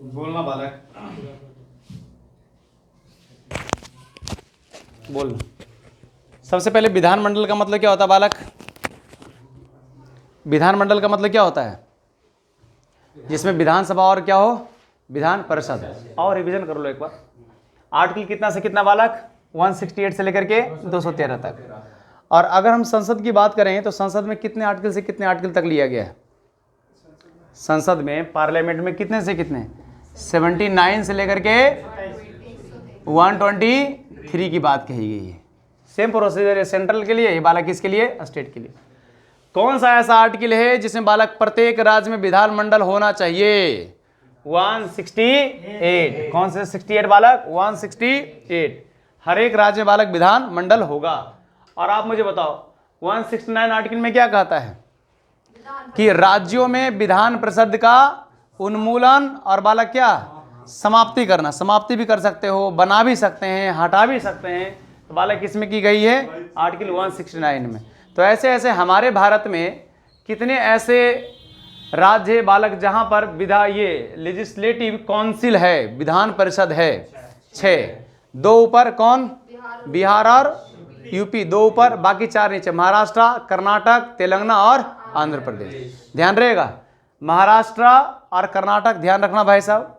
बोलना बालक, बोलना। सबसे पहले विधानमंडल का मतलब क्या होता है बालक? विधानमंडल का मतलब क्या होता है? जिसमें विधानसभा और क्या हो, विधान परिषद। और रिवीजन कर लो एक बार। आर्टिकल कितना से कितना बालक? 168 से लेकर के 213 तक। और अगर हम संसद की बात करें तो संसद में कितने आर्टिकल से कितने आर्टिकल तक लिया गया है? संसद में, पार्लियामेंट में कितने से कितने? 79 से लेकर के 123 की बात कही गई है। सेम प्रोसीजर है सेंट्रल के लिए, ये बालक किसके लिए? स्टेट के लिए। कौन सा ऐसा आर्टिकल है जिसमें बालक प्रत्येक राज्य में विधानमंडल होना चाहिए? 168। कौन से 68 बालक? 168। हर एक राज्य में बालक विधानमंडल होगा। और आप मुझे बताओ 169 आर्टिकल में क्या कहता है? कि राज्यों में विधान परिषद का उन्मूलन और बालक क्या? समाप्ति करना। समाप्ति भी कर सकते हो, बना भी सकते हैं, हटा भी सकते हैं। तो बालक किसमें की गई है? आर्टिकल 169 में। तो ऐसे ऐसे हमारे भारत में कितने ऐसे राज्य है बालक जहां पर ये लेजिस्लेटिव काउंसिल है, विधान परिषद है? 6। 2 ऊपर कौन? बिहार और यूपी। 2 ऊपर, बाकी 4 नीचे। महाराष्ट्र, कर्नाटक, तेलंगाना और आंध्र प्रदेश। ध्यान रहेगा, महाराष्ट्र और कर्नाटक ध्यान रखना भाई साहब,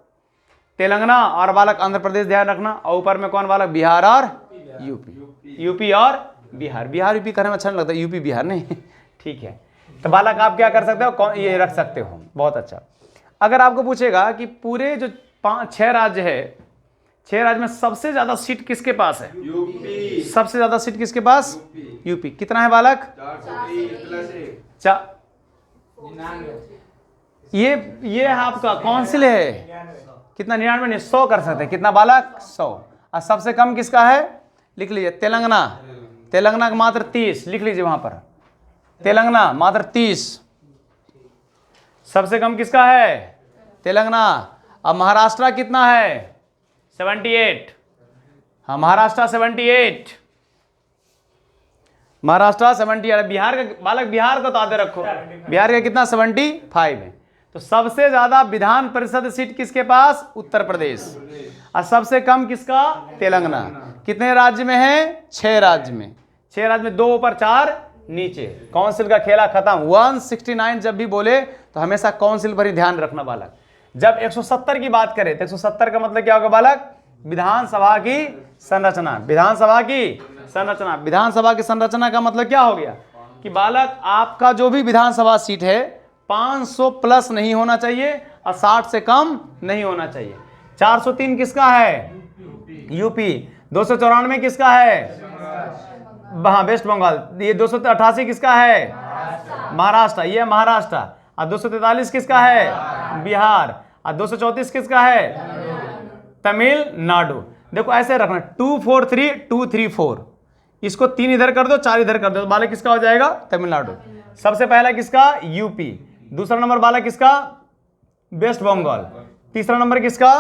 तेलंगाना और बालक आंध्र प्रदेश ध्यान रखना, और ऊपर में कौन बालक? बिहार और यूपी। यूपी और बिहार। बिहार यूपी करने में अच्छा नहीं लगता, यूपी बिहार नहीं। ठीक है, तो बालक आप क्या कर सकते हो? ये रख सकते हो। बहुत अच्छा। अगर आपको पूछेगा कि पूरे जो 6 राज्य है, 6 राज्य में सबसे ज्यादा सीट किसके पास है? यूपी। सबसे ज्यादा सीट किसके पास? यूपी। कितना है बालक? 4। ये आपका काउंसिल है। कितना? 99 नहीं, 100 कर सकते हैं। कितना बालक? 100। और सबसे कम किसका है? लिख लीजिए, तेलंगाना। तेलंगाना का मात्र 30। लिख लीजिए वहां पर, तेलंगाना मात्र 30। सबसे कम किसका है? तेलंगाना। अब महाराष्ट्र कितना है? 78। हाँ, महाराष्ट्र 78। महाराष्ट्र 78। बिहार का बालक, बिहार का तो आधे रखो, बिहार का कितना? 75 है। तो सबसे ज्यादा विधान परिषद सीट किसके पास? उत्तर प्रदेश। और सबसे कम किसका? तेलंगाना। कितने राज्य में है? 6 राज्य में। 6 राज्य में 2 ऊपर 4 नीचे। काउंसिल का खेला खत्म। 169 जब भी बोले तो हमेशा काउंसिल पर ही ध्यान रखना बालक। जब 170 की बात करें तो 170 का मतलब क्या होगा बालक? विधानसभा की संरचना। विधानसभा की संरचना। विधानसभा की संरचना का मतलब क्या हो गया? कि बालक आपका जो भी विधानसभा सीट है 500 प्लस नहीं होना चाहिए और 60 से कम नहीं होना चाहिए। 403 किसका है? यूपी। 294 किसका है? हाँ, वेस्ट बंगाल। ये 288 किसका है? महाराष्ट्र। ये महाराष्ट्र। और 243 किसका है? बिहार। और 234 किसका है? तमिलनाडु। देखो ऐसे रखना, 243 234। इसको 3 इधर कर दो, 4 इधर कर दो, तो बालक किसका हो जाएगा? तमिलनाडु। सबसे पहला किसका? यूपी। दूसरा नंबर बालक किसका? वेस्ट बंगाल। तीसरा नंबर किसका?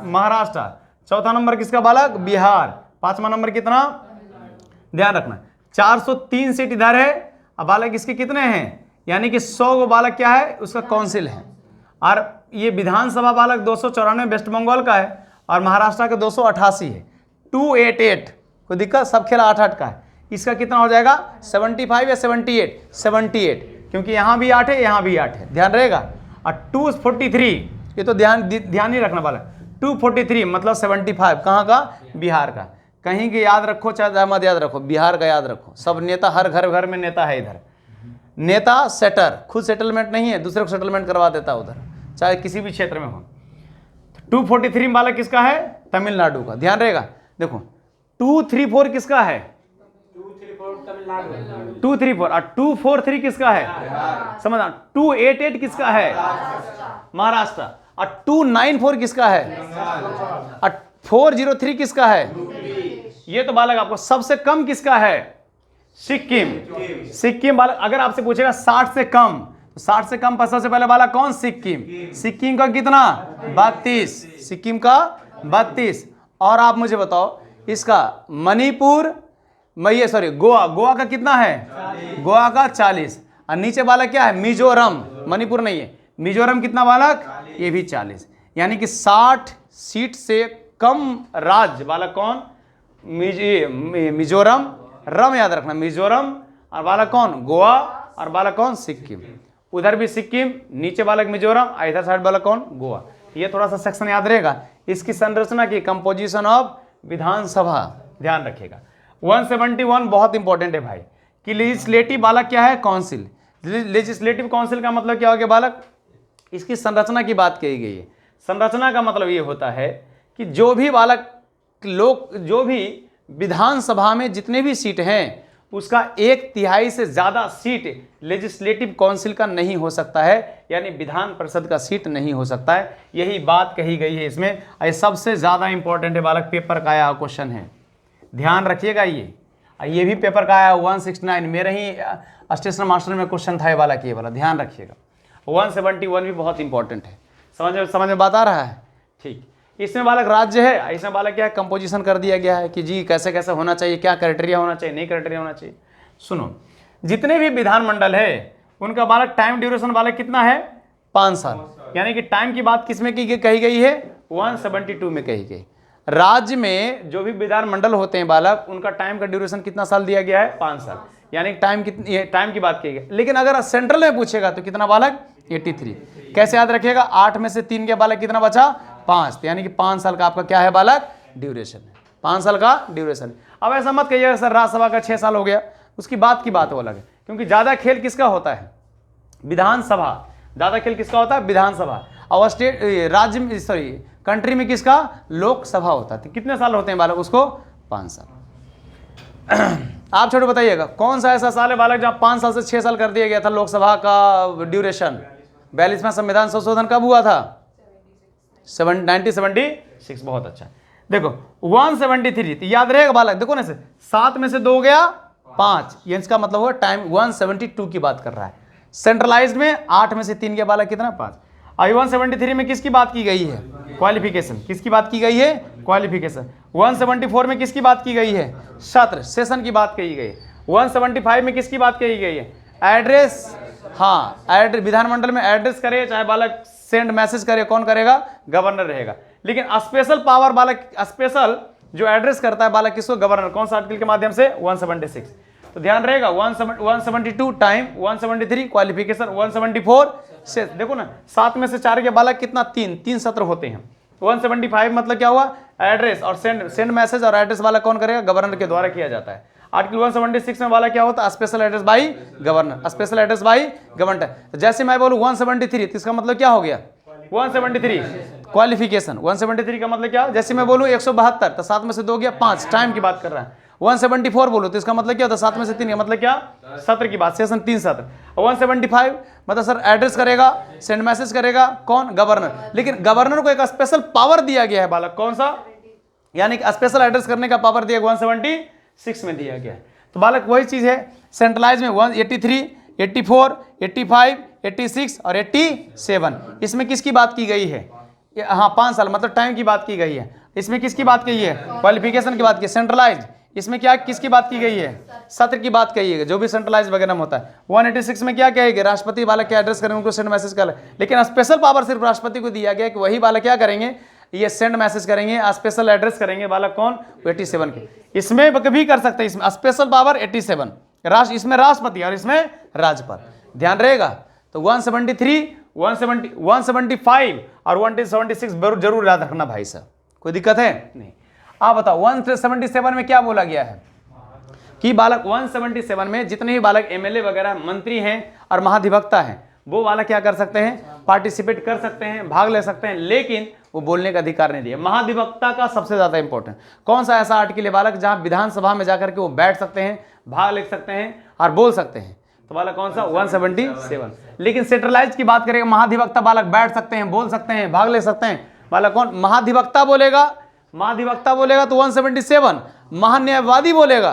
महाराष्ट्र। चौथा नंबर किसका बालक? बिहार। पांचवा नंबर कितना? ध्यान रखना, 403 सीट इधर है। अब बालक इसके कितने हैं? यानी कि 100 को बालक क्या है? उसका काउंसिल है। और ये विधानसभा बालक 294 वेस्ट बंगाल का है और महाराष्ट्र का 288 है। 288। कोई दिक्कत? सब खेला 8-8 का है। इसका कितना हो जाएगा? 75 या 78? 78, क्योंकि यहाँ भी 8 है, यहाँ भी 8 है। ध्यान रहेगा। और 243, ये तो ध्यान ही रखना बालक। 243 मतलब 75 कहाँ का? बिहार का। कहीं के याद रखो चाहे मत याद रखो, बिहार का याद रखो। सब नेता, हर घर घर में नेता है इधर। नेता सेटर, खुद सेटलमेंट नहीं है, दूसरे को सेटलमेंट करवा देता उधर, चाहे किसी भी क्षेत्र में हो। 243 बालक किसका है? तमिलनाडु का। ध्यान रहेगा। देखो 234 किसका है? 234। और 243 किसका है? समझना। 288 किसका है? महाराष्ट्र। और 294 किसका है? और 403 किसका है? ये तो बालक आपको। सबसे कम किसका है? सिक्किम। सिक्किम बालक अगर आपसे पूछेगा 60 से कम, तो 60 से कम पर सबसे पहले बालक कौन? सिक्किम। सिक्किम का कितना? 32। सिक्किम का 32। और आप मुझे बताओ इसका मणिपुर, गोवा। गोवा का कितना है? गोवा का 40। और नीचे बालक क्या है? मिजोरम। मणिपुर नहीं है, मिजोरम कितना बालक? ये भी 40। यानी कि 60 सीट से कम राज्य बालक कौन? मिजोरम, रम याद रखना, मिजोरम, और बालक कौन? गोवा, और बालक कौन? सिक्किम। उधर भी सिक्किम, नीचे बालक मिजोरम, इधर साइड बालक कौन? गोवा। ये थोड़ा सा सेक्शन याद रहेगा। इसकी संरचना की कंपोजिशन ऑफ विधानसभा ध्यान रखिएगा। 171 बहुत इंपॉर्टेंट है भाई कि लेजिस्लेटिव बालक क्या है? काउंसिल। लेजिस्लेटिव काउंसिल का मतलब क्या हो गया बालक? इसकी संरचना की बात कही गई है। संरचना का मतलब ये होता है कि जो भी बालक लोग, जो भी विधानसभा में जितने भी सीट हैं उसका 1/3 से ज़्यादा सीट लेजिस्लेटिव काउंसिल का नहीं हो सकता है, यानी विधान परिषद का सीट नहीं हो सकता है। यही बात कही गई है इसमें। ये सबसे ज़्यादा इंपॉर्टेंट है बालक, पेपर का आया क्वेश्चन है, ध्यान रखिएगा। ये भी पेपर का आया 169, मेरे ही स्टेशन मास्टर में क्वेश्चन था ये वाला, ये वाला ध्यान रखिएगा। 171 भी बहुत इंपॉर्टेंट है। समझ में बात आ रहा है? ठीक। इसमें बालक राज्य है, इसमें बालक क्या है? कंपोजिशन कर दिया गया है कि जी कैसे कैसे होना चाहिए, क्या क्राइटेरिया होना चाहिए, नहीं क्राइटेरिया होना चाहिए। सुनो, जितने भी विधानमंडल है उनका बालक टाइम ड्यूरेशन बालक कितना है? 5 साल। यानी कि टाइम की बात किसमें कही गई है? 172 में कही गई। राज्य में जो भी विधानमंडल होते हैं बालक, उनका टाइम का ड्यूरेशन कितना साल दिया गया है? 5 साल। यानी टाइम की बात की गई। लेकिन अगर सेंट्रल में पूछेगा तो कितना बालक? 83। कैसे याद रखिएगा? 8 में से 3 के बालक कितना बचा? 5। यानी कि 5 साल का आपका क्या है बालक? ड्यूरेशन है। 5 साल का ड्यूरेशन। अब ऐसा मत कहिएगा सर राज्यसभा का 6 साल हो गया, उसकी बात वो अलग है। क्योंकि ज्यादा खेल किसका होता है? विधानसभा। ज्यादा खेल किसका होता है? विधानसभा। और स्टेट राज्य में, सॉरी कंट्री में किसका? लोकसभा होता है। कितने साल होते हैं बालक उसको? 5 साल। आप छोटे बताइएगा कौन सा ऐसा साल है बालक जहां 5 साल से 6 साल कर दिया गया था लोकसभा का ड्यूरेशन? 42वां संविधान संशोधन कब हुआ था? 1976। बहुत अच्छा। देखो 173 तो याद रहेगा बालक। देखो ना, 7 में से 2 गया 5, ये इसका मतलब हुआ टाइम 172 की बात कर रहा है। सेंट्रलाइज्ड में 8 में से 3 के बालक कितना? 5। आई 173 में किसकी बात की गई है? क्वालिफिकेशन। किसकी बात की गई है? क्वालिफिकेशन। 174 में किसकी बात की गई है? सत्र सेशन की बात कही गई है। 175 में किसकी बात कही गई है? एड्रेस। हाँ, एड्रेस। विधानमंडल में एड्रेस करे चाहे बालक सेंड मैसेज करे, कौन करेगा? गवर्नर रहेगा। लेकिन स्पेशल पावर बालक, स्पेशल जो एड्रेस करता है बालक किसको? गवर्नर। कौन सा आर्टिकल के माध्यम से? 176। तो ध्यान रहेगा 172 टाइम, 173 क्वालिफिकेशन, 174 से। देखो ना, 7 में से 4 के बालक कितना? 3 सत्र होते हैं। 175 मतलब क्या हुआ? एड्रेस और सेंड मैसेज, और एड्रेस वाला कौन करेगा? गवर्नर के द्वारा किया जाता है। आर्टिकल 176 में वाला क्या होता है? Special address by governor. Special address by governor. जैसे मैं बोलूं 173 तो इसका मतलब क्या हो गया? 173 क्वालिफिकेशन। 173 का मतलब क्या? जैसे मैं बोलूं 172 तो 7 में से 2 गया 5, टाइम की बात कर रहा है। 174 बोलो तो इसका मतलब क्या होता है? 7 में से 3 का मतलब क्या? सत्र की बात, सेशन 3 सत्र। 175 मतलब सर एड्रेस करेगा, सेंड मैसेज करेगा, कौन? गवर्नर। लेकिन गवर्नर को एक स्पेशल पावर दिया गया है बालक, कौन सा? यानी कि स्पेशल एड्रेस करने का पावर दिया 176 में दिया गया है। तो बालक वही चीज है। सेंट्रलाइज में 183, 84, 85, 86 और 87। इसमें किसकी बात की गई है? हाँ, 5 साल मतलब टाइम की बात की गई है। इसमें किसकी बात की है? क्वालिफिकेशन की बात की। सेंट्रलाइज इसमें क्या किसकी बात की गई है? सत्र की बात कही है, जो भी सेंट्रलाइज वगैरह में होता है। 186 में क्या कहेंगे? राष्ट्रपति बालक क्या एड्रेस करेंगे, उनको सेंड मैसेज कर। लेकिन स्पेशल पावर सिर्फ राष्ट्रपति को दिया गया कि वही बालक क्या करेंगे? ये सेंड मैसेज करेंगे, स्पेशल एड्रेस करेंगे बालक कौन? 87 के। इसमें भी कर सकते हैं, इसमें स्पेशल पावर 87 राष्ट्र, इसमें राष्ट्रपति और इसमें राज्यपाल। ध्यान रहेगा। तो 173, 175 और 176 जरूर याद रखना भाई साहब। कोई दिक्कत है? नहीं। आप बताओ 177 में क्या बोला गया है? कि बालक 177 में जितने भी बालक एमएलए वगैरह मंत्री हैं और महाधिवक्ता हैं, वो बालक क्या कर सकते हैं? पार्टिसिपेट कर सकते हैं, भाग ले सकते हैं, लेकिन वो बोलने का अधिकार नहीं दिया। महाधिवक्ता का सबसे ज्यादा इंपॉर्टेंट कौन सा ऐसा आर्टिकल है बालक जहां विधानसभा में जाकर के वो बैठ सकते हैं, भाग ले सकते हैं और बोल सकते हैं? तो बालक कौन सा? 177। लेकिन सेंट्रलाइज की बात करेंगे, महाधिवक्ता बालक बैठ सकते हैं, बोल सकते हैं, भाग ले सकते हैं। बालक कौन? महाधिवक्ता बोलेगा, महाधिवक्ता बोलेगा तो 177, महान्यायवादी बोलेगा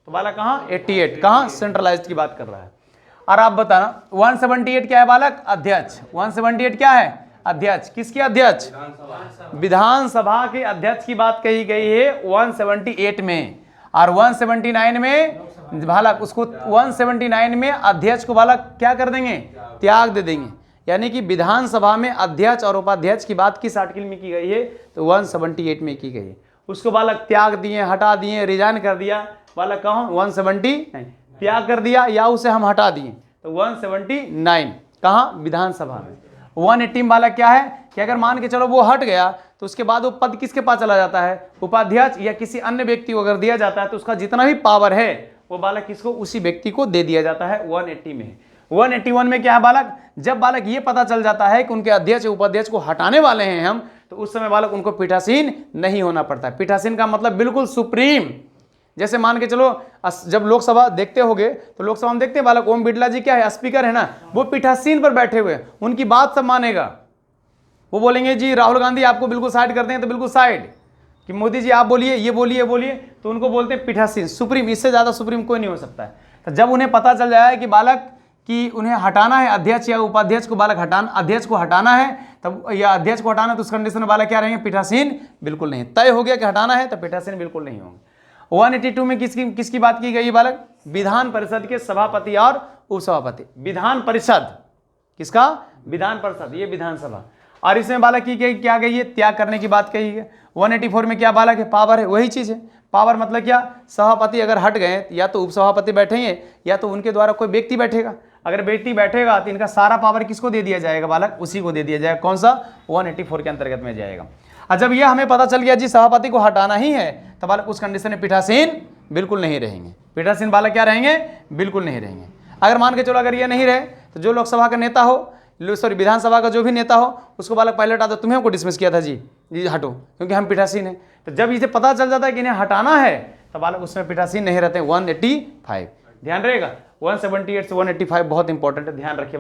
तो बालक कहाँ? 88। कहाँ? सेंट्रलाइज्ड की बात कर रहा है। और आप बताना 178 क्या है बालक? अध्यक्ष। 178 क्या है? अध्यक्ष। किसके अध्यक्ष? विधानसभा के अध्यक्ष की बात कही गई है 178 में। और 179 में बालक उसको 179 में अध्यक्ष को बालक क्या कर देंगे? त्याग दे देंगे। यानी कि विधानसभा में अध्यक्ष और उपाध्यक्ष की बात किस आर्टिकल में की गई है, तो 178 में की गई है। उसको बालक त्याग दिए, हटा दिए, रिजाइन कर दिया, बालक कहाँ 179, त्याग कर दिया या उसे हम हटा दिए तो 179 कहाँ विधानसभा में। 180 बालक क्या है कि अगर मान के चलो वो हट गया तो उसके बाद वो पद किसके पास चला जाता है, उपाध्यक्ष या किसी अन्य व्यक्ति को अगर दिया जाता है तो उसका जितना भी पावर है वो बालक किसको, उसी व्यक्ति को दे दिया जाता है। 180 में 181 में क्या है बालक, जब बालक ये पता चल जाता है कि उनके अध्यक्ष उपाध्यक्ष को हटाने वाले हैं हम, तो उस समय बालक उनको पीठासीन नहीं होना पड़ता है। पीठासीन का मतलब बिल्कुल सुप्रीम। जैसे मान के चलो जब लोकसभा देखते होगे तो लोकसभा में देखते हैं बालक ओम बिरला जी क्या है, स्पीकर है ना, वो पीठासीन पर बैठे हुए, उनकी बात सब मानेगा। वो बोलेंगे जी राहुल गांधी आपको बिल्कुल साइड करते हैं तो बिल्कुल साइड, कि मोदी जी आप बोलिए, ये बोलिए, बोलिए, तो उनको बोलते हैं पीठासीन, सुप्रीम। इससे ज़्यादा सुप्रीम कोई नहीं हो सकता है। तो जब उन्हें पता चल जाए कि बालक कि उन्हें हटाना है, अध्यक्ष या उपाध्यक्ष को बालक हटाना, अध्यक्ष को हटाना है तब या अध्यक्ष को हटाना है तो उस कंडीशन में बालक क्या रहेंगे, पीठासीन बिल्कुल नहीं। तय हो गया कि हटाना है तो पीठासीन बिल्कुल नहीं होंगे। 182 में किसकी बात की गई बालक, विधान परिषद के सभापति और उपसभापति। विधान परिषद किसका, विधान परिषद, ये विधानसभा। और इसमें बालक की क्या गई है, त्याग करने की बात कही है। 184 में क्या बालक है, पावर है, वही चीज है। पावर मतलब क्या, सभापति अगर हट गए या तो उपसभापति बैठेंगे या तो उनके द्वारा कोई व्यक्ति बैठेगा। अगर व्यक्ति बैठेगा तो इनका सारा पावर किसको दे दिया जाएगा बालक, उसी को दे दिया जाएगा। कौन सा, 184 के अंतर्गत में जाएगा। और जब यह हमें पता चल गया जी सभापति को हटाना ही है तो बालक उस कंडीशन में पीठासीन बिल्कुल नहीं रहेंगे। पीठासीन बालक क्या रहेंगे, बिल्कुल नहीं रहेंगे। अगर मान के चलो अगर ये नहीं रहे तो जो लोकसभा का नेता हो, सॉरी विधानसभा का जो भी नेता हो, उसको बालक पहले हटा दो, तुम्हें हमको डिसमिस किया था जी हटो, क्योंकि हम पीठासीन हैं। तो जब इसे पता चल जाता है कि इन्हें हटाना है तो बालक उसमें पीठासीन नहीं रहते। 185 ध्यान रहेगा, 178 से 185 बहुत इंपॉर्टेंट है, ध्यान रखिए।